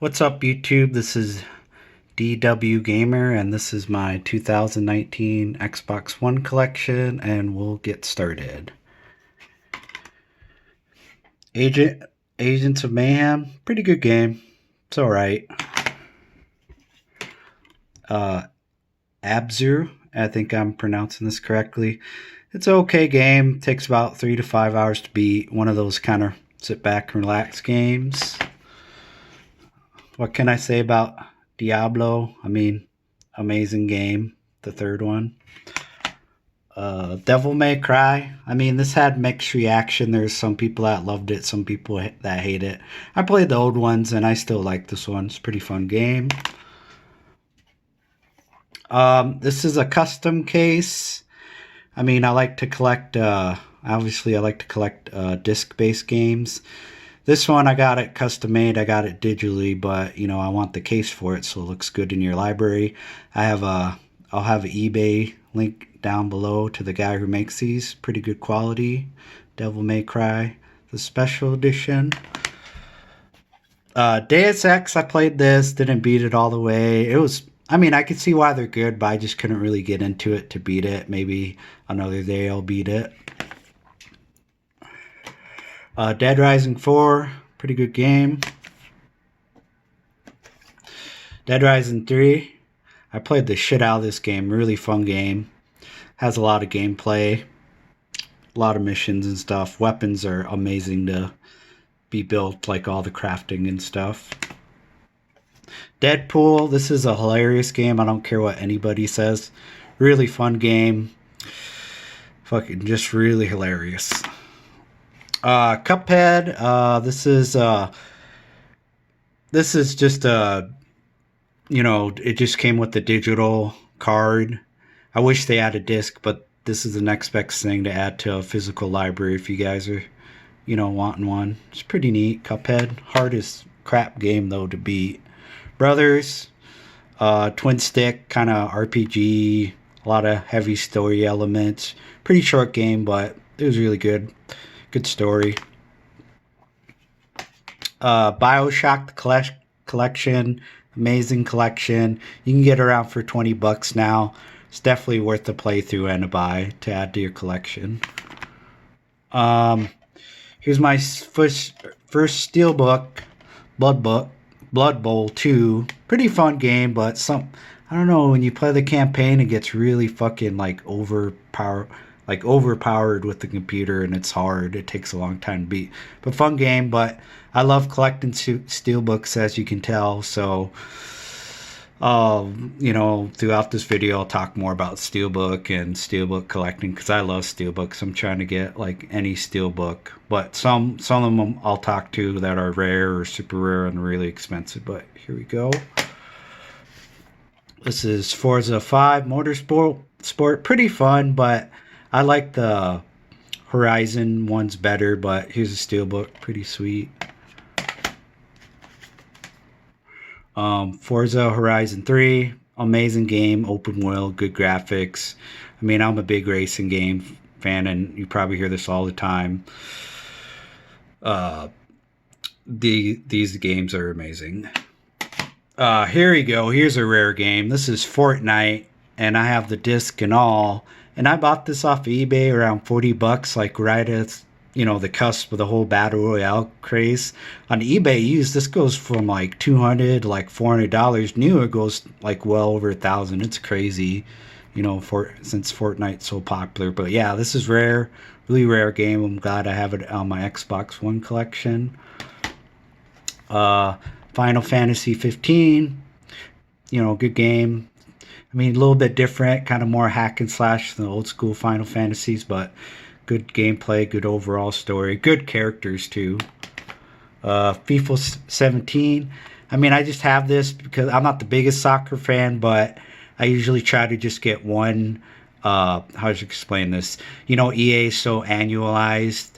What's up, YouTube? This is DW Gamer, and this is my 2019 Xbox One collection, and we'll get started. Agents of Mayhem, pretty good game. It's alright. Abzu, I think I'm pronouncing this correctly. It's an okay game. Takes about 3 to 5 hours to beat. One of those kind of sit back and relax games. What can I say about Diablo? I mean, amazing game. The third one. Devil May Cry. I mean, this had mixed reaction. There's some people that loved it, some people that hate it. I played the old ones, and I still like this one. It's a pretty fun game. This is a custom case. I mean, I like to collect, obviously I like to collect disc-based games. This one, I got it custom made. I got it digitally, but you know, I want the case for it so it looks good in your library. I'll have an eBay link down below to the guy who makes these. Pretty good quality. Devil May Cry, the special edition. Deus Ex, I played this, didn't beat it all the way. I mean, I could see why they're good, but I just couldn't really get into it to beat it. Maybe another day I'll beat it. Dead Rising 4, pretty good game. Dead Rising 3, I played the shit out of this game. Really fun game. Has a lot of gameplay, a lot of missions and stuff. Weapons are amazing to be built, like all the crafting and stuff. Deadpool, this is a hilarious game. I don't care what anybody says. Really fun game. Fucking just really hilarious. Cuphead, this is just you know, it just came with the digital card. I wish they had a disc, but this is the next best thing to add to a physical library if you guys are, you know, wanting one. It's pretty neat. Cuphead, hard as crap game though to beat. Brothers, twin stick, kind of RPG, a lot of heavy story elements. Pretty short game, but it was really good. Good story. Bioshock the collection, amazing collection. You can get around for $20 now. It's definitely worth the playthrough and a buy to add to your collection. Here's my first Steelbook, Blood Bowl 2. Pretty fun game, but I don't know, when you play the campaign, it gets really fucking like overpowered with the computer, and it's hard. It takes a long time to beat. But fun game, but I love collecting steelbooks, as you can tell. So, you know, throughout this video, I'll talk more about steelbook and steelbook collecting because I love steelbooks. I'm trying to get like any steelbook, but some of them I'll talk to that are rare or super rare and really expensive. But here we go. This is Forza 5 Motorsport. Pretty fun, but I like the Horizon ones better, but here's a steelbook, pretty sweet. Forza Horizon 3, amazing game, open world, good graphics. I mean, I'm a big racing game fan, and you probably hear this all the time. These games are amazing. Here we go. Here's a rare game. This is Fortnite, and I have the disc and all. And I bought this off of eBay around $40, like right at, you know, the cusp of the whole battle royale craze. On eBay used, this goes from like $200 to like $400. New, it goes like well over $1,000. It's crazy, you know, since Fortnite's so popular. But yeah, this is rare, really rare game. I'm glad I have it on my Xbox One collection. Final Fantasy 15, you know, good game. I mean, a little bit different, kind of more hack and slash than the old school Final Fantasies, but good gameplay, good overall story, good characters too. FIFA 17. I mean, I just have this because I'm not the biggest soccer fan, but I usually try to just get one. How should you explain this? You know, EA is so annualized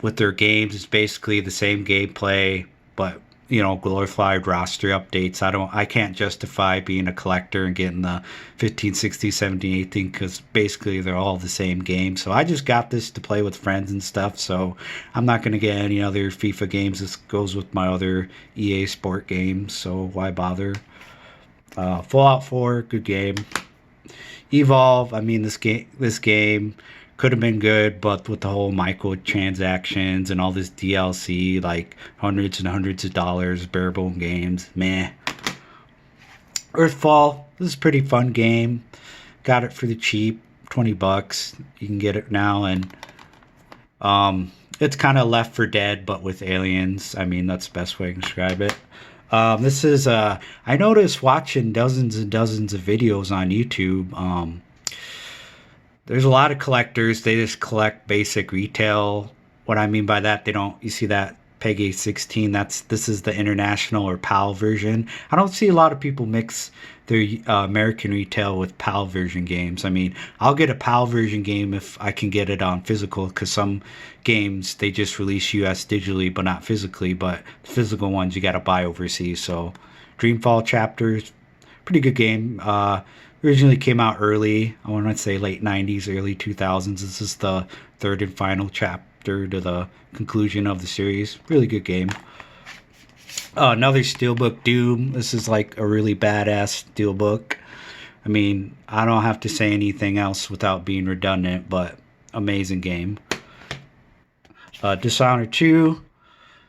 with their games. It's basically the same gameplay, but glorified roster updates. I can't justify being a collector and getting the 15, 16, 17, 18 because basically they're all the same game. So I just got this to play with friends and stuff. So I'm not going to get any other FIFA games. This goes with my other EA Sport games. So why bother? Fallout 4, good game. Evolve, I mean, this game could have been good, but with the whole microtransactions and all this DLC, like hundreds and hundreds of dollars, bare-bone games, meh. Earthfall, this is a pretty fun game. Got it for the cheap, $20. You can get it now, and it's kind of Left 4 Dead, but with aliens. I mean, that's the best way to describe it. This is, I noticed watching dozens and dozens of videos on YouTube. There's a lot of collectors. They just collect basic retail. What I mean by that, you see that PEGI 16, this is the international or PAL version. I don't see a lot of people mix their American retail with PAL version games. I mean, I'll get a PAL version game if I can get it on physical, because some games they just release US digitally but not physically, but the physical ones you gotta buy overseas. So Dreamfall Chapters, pretty good game. Originally came out early, I want to say late 90s, early 2000s. This is the third and final chapter to the conclusion of the series. Really good game. Another Steelbook, Doom. This is like a really badass Steelbook. I mean, I don't have to say anything else without being redundant, but amazing game. Dishonored 2.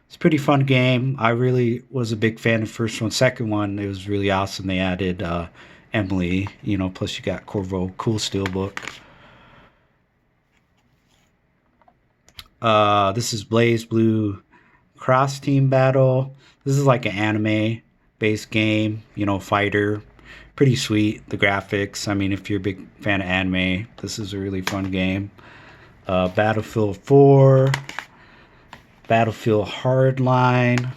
It's a pretty fun game. I really was a big fan of the first one. Second one, it was really awesome. They added Emily, plus you got Corvo, cool Steelbook. This is Blaze Blue Cross Team Battle. This is like an anime based game, fighter. Pretty sweet, the graphics. I mean, if you're a big fan of anime, this is a really fun game. Battlefield 4, Battlefield Hardline.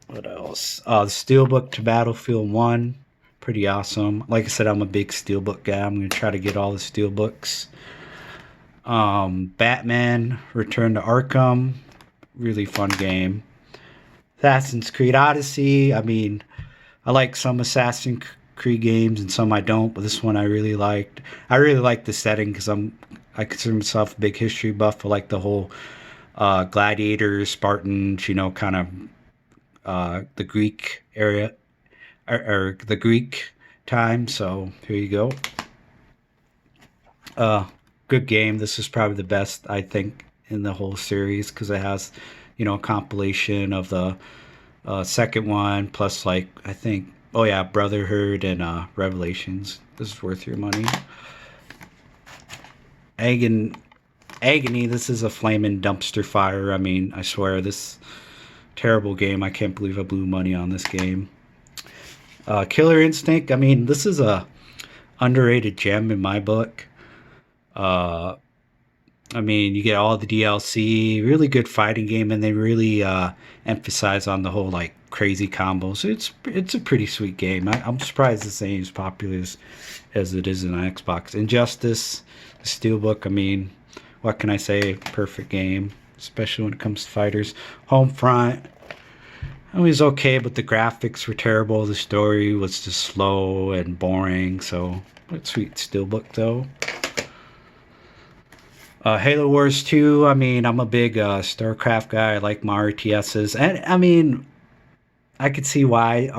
What else? The Steelbook to Battlefield 1. Pretty awesome. Like I said, I'm a big Steelbook guy. I'm going to try to get all the Steelbooks. Batman Return to Arkham. Really fun game. Assassin's Creed Odyssey. I mean, I like some Assassin's Creed games and some I don't, but this one I really liked. I really like the setting because I consider myself a big history buff. I like the whole gladiators, Spartans, kind of the Greek area. Or the Greek time, so here you go. Good game. This is probably the best, I think, in the whole series, because it has, a compilation of the second one, plus, like, I think, Brotherhood and Revelations. This is worth your money. Agony, this is a flaming dumpster fire. I mean, I swear, this terrible game. I can't believe I blew money on this game. Killer Instinct, I mean, this is a underrated gem in my book. I mean, you get all the DLC, really good fighting game, and they really emphasize on the whole, like, crazy combos. It's a pretty sweet game. I'm surprised this ain't as popular as it is in Xbox. Injustice, the Steelbook, I mean, what can I say? Perfect game, especially when it comes to fighters. Homefront, it was okay, but the graphics were terrible. The story was just slow and boring. So, it's sweet Steelbook though. Halo Wars 2. I mean, I'm a big StarCraft guy. I like my RTSs, and I mean, I could see why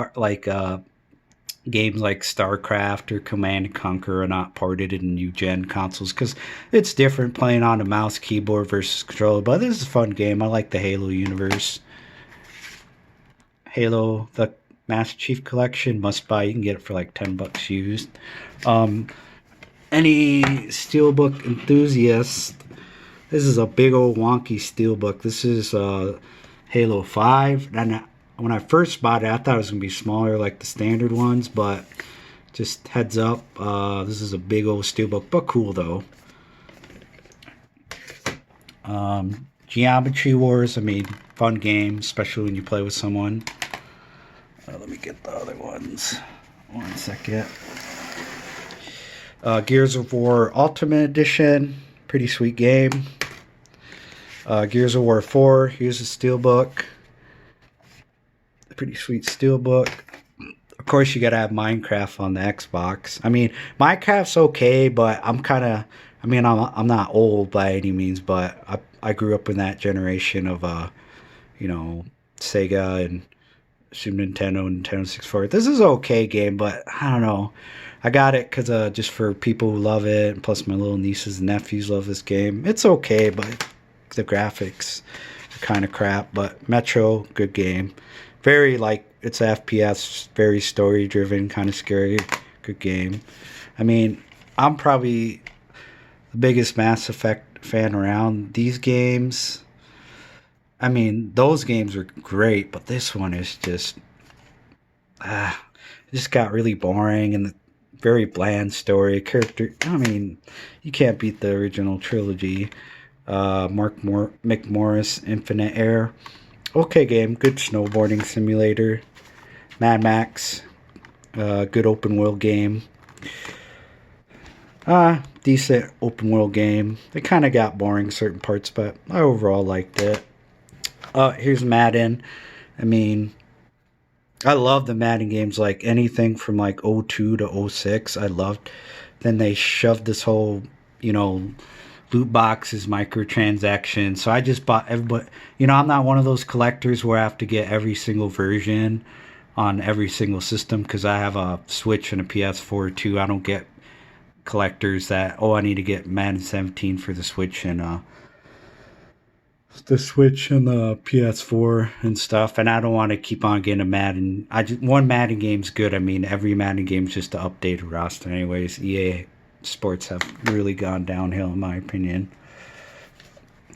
games like StarCraft or Command and Conquer are not ported in new gen consoles, because it's different playing on a mouse, keyboard versus controller. But this is a fun game. I like the Halo universe. Halo, the Master Chief Collection, must buy. You can get it for like $10 used. Any Steelbook enthusiast, this is a big old wonky Steelbook. This is Halo 5. And when I first bought it, I thought it was going to be smaller like the standard ones, but just heads up, this is a big old Steelbook, but cool though. Geometry Wars, I mean, fun game, especially when you play with someone. Let me get the other ones. 1 second. Gears of War Ultimate Edition, pretty sweet game. Gears of War 4, here's a Steelbook. Pretty sweet steelbook. Of course, you gotta have Minecraft on the Xbox. I mean, Minecraft's okay, but I'm not old by any means, but I grew up in that generation of you know, Sega and Super Nintendo, Nintendo 64. This is an okay game, but I don't know. I got it because just for people who love it, and plus my little nieces and nephews love this game. It's okay, but the graphics are kind of crap. But Metro, good game. Very like it's a FPS, very story driven, kind of scary, good game. I mean, I'm probably the biggest Mass Effect fan around. These games, I mean, those games are great, but this one is just it just got really boring and very bland story. Character, I mean, you can't beat the original trilogy. Mick Morris, Infinite Air. Okay game, good snowboarding simulator. Mad Max, good open world game. Decent open world game. It kind of got boring certain parts, but I overall liked it. Here's Madden. I mean, I love the Madden games, like anything from like '02 to '06. I loved. Then they shoved this whole, you know, loot boxes, microtransactions. So I just bought everybody. You know, I'm not one of those collectors where I have to get every single version on every single system because I have a Switch and a PS4 too. I don't get collectors that I need to get Madden 17 for the Switch and the PS4 and stuff, and I don't want to keep on getting a Madden. One Madden game's good. I mean, every Madden game's just an updated roster, anyways. EA Sports have really gone downhill, in my opinion.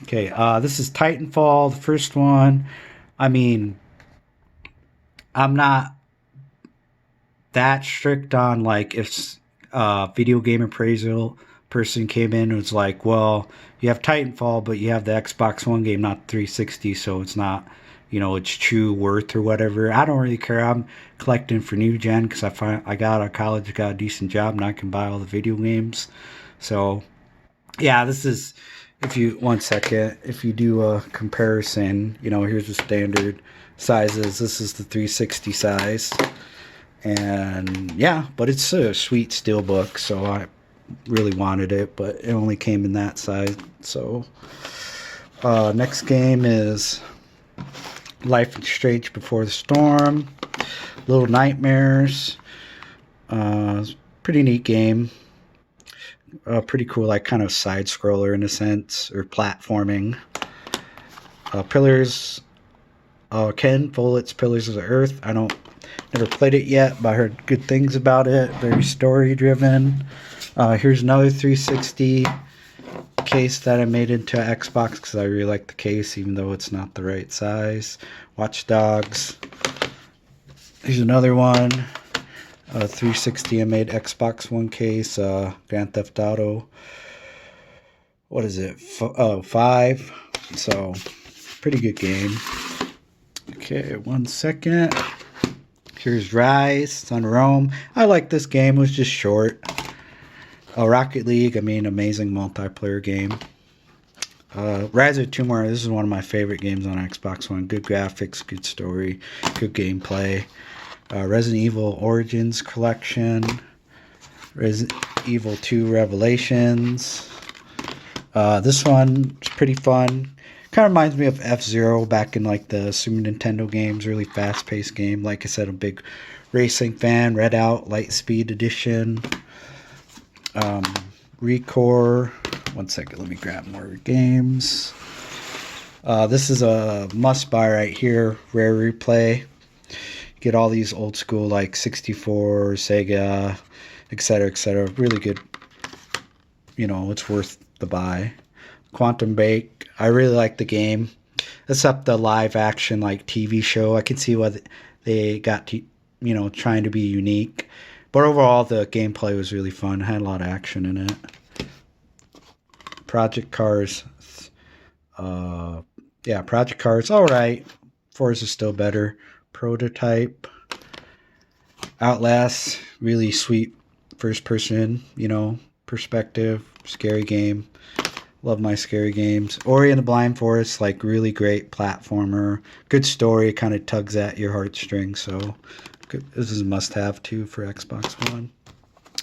Okay, this is Titanfall, the first one. I mean, I'm not that strict on like if video game appraisal person came in and was like, well, you have Titanfall, but you have the Xbox One game, not 360, so it's not, you know, its true worth or whatever. I don't really care. I'm collecting for new gen because I got out of college, got a decent job, and I can buy all the video games. So, yeah, this is, if you do a comparison, you know, here's the standard sizes. This is the 360 size. And yeah, but it's a sweet steelbook, so I really wanted it, but it only came in that size. So next game is Life is Strange Before the Storm, Little Nightmares. Pretty neat game. Pretty cool, like kind of side scroller in a sense, or platforming. Pillars, Ken Follett's Pillars of the Earth. Never played it yet, but I heard good things about it. Very story driven. Here's another 360 case that I made into Xbox because I really like the case, even though it's not the right size. Watch Dogs. Here's another one. 360 I made Xbox One case. Grand Theft Auto. What is it? 5. So, pretty good game. Okay, 1 second. Here's Rise, Sun Rome. I like this game. It was just short. Rocket League, I mean, amazing multiplayer game. Rise of Tomb Raider, this is one of my favorite games on Xbox One. Good graphics, good story, good gameplay. Resident Evil Origins Collection. Resident Evil 2 Revelations. This one is pretty fun. Kind of reminds me of F-Zero back in like the Super Nintendo games. Really fast-paced game. Like I said, a big racing fan. Redout Lightspeed Edition. Recore. 1 second, let me grab more games. This is a must-buy right here. Rare Replay. Get all these old school like 64, Sega, etc., etc. Really good. You know, it's worth the buy. Quantum Break. I really like the game. Except the live action like TV show. I can see why they got to, you know, trying to be unique. But overall, the gameplay was really fun. It had a lot of action in it. Project Cars. Yeah, Project Cars. All right. Forza is still better. Prototype. Outlast. Really sweet first person, you know, perspective. Scary game. Love my scary games. Ori and the Blind Forest, like really great platformer. Good story, kind of tugs at your heartstrings. So this is a must-have too for Xbox One.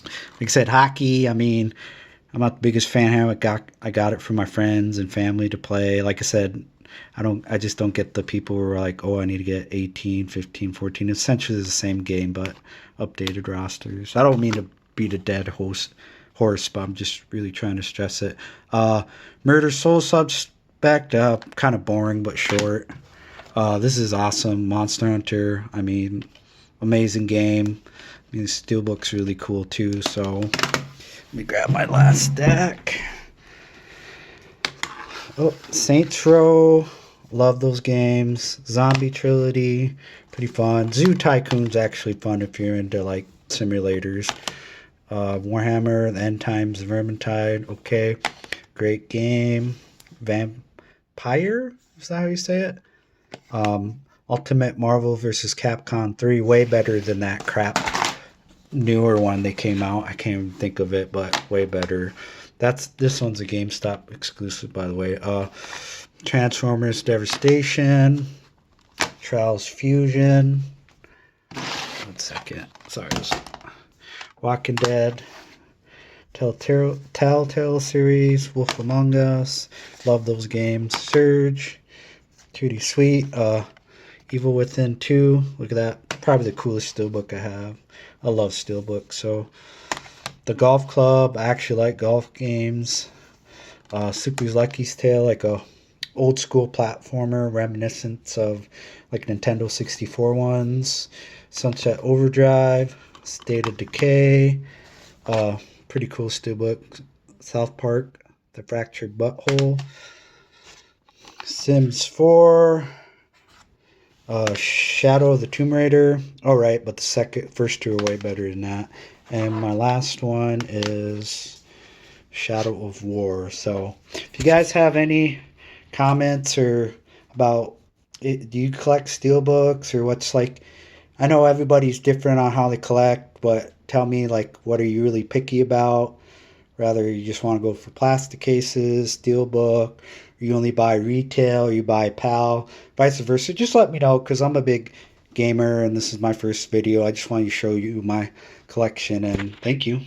Like I said, hockey. I mean, I'm not the biggest fan here. I got it from my friends and family to play. Like I said, I just don't get the people who are like, oh, I need to get 18, 15, 14. Essentially it's the same game, but updated rosters. I don't mean to beat a dead horse, but I'm just really trying to stress it. Murder Soul Suspect, kind of boring but short. This is awesome. Monster Hunter, I mean, amazing game. I mean, Steelbook's really cool too, so let me grab my last deck. Oh, Saints Row, love those games. Zombie Trilogy, pretty fun. Zoo Tycoon's actually fun if you're into like simulators. Warhammer, the End Times, Vermintide, okay, great game. Vampire, is that how you say it? Ultimate Marvel vs. Capcom 3, way better than that crap newer one they came out. I can't even think of it, but way better. This one's a GameStop exclusive, by the way. Transformers Devastation, Trials Fusion. 1 second. Sorry. Walking Dead, Telltale series, Wolf Among Us. Love those games. Surge, 2D Sweet, Evil Within 2. Look at that. Probably the coolest steelbook I have. I love steelbooks. So the Golf Club, I actually like golf games. Super's Lucky's Tale, like a old school platformer reminiscent of like Nintendo 64 ones. Sunset Overdrive, State of Decay, pretty cool steelbook. South Park, The Fractured Butthole, Sims 4, Shadow of the Tomb Raider. Alright, but the first two are way better than that. And my last one is Shadow of War. So if you guys have any comments or about it, do you collect steelbooks or what's like, I know everybody's different on how they collect, but tell me like what are you really picky about? Rather you just want to go for plastic cases, steelbook, or you only buy retail, or you buy PAL, vice versa. Just let me know, because I'm a big gamer and this is my first video. I just want to show you my collection, and thank you.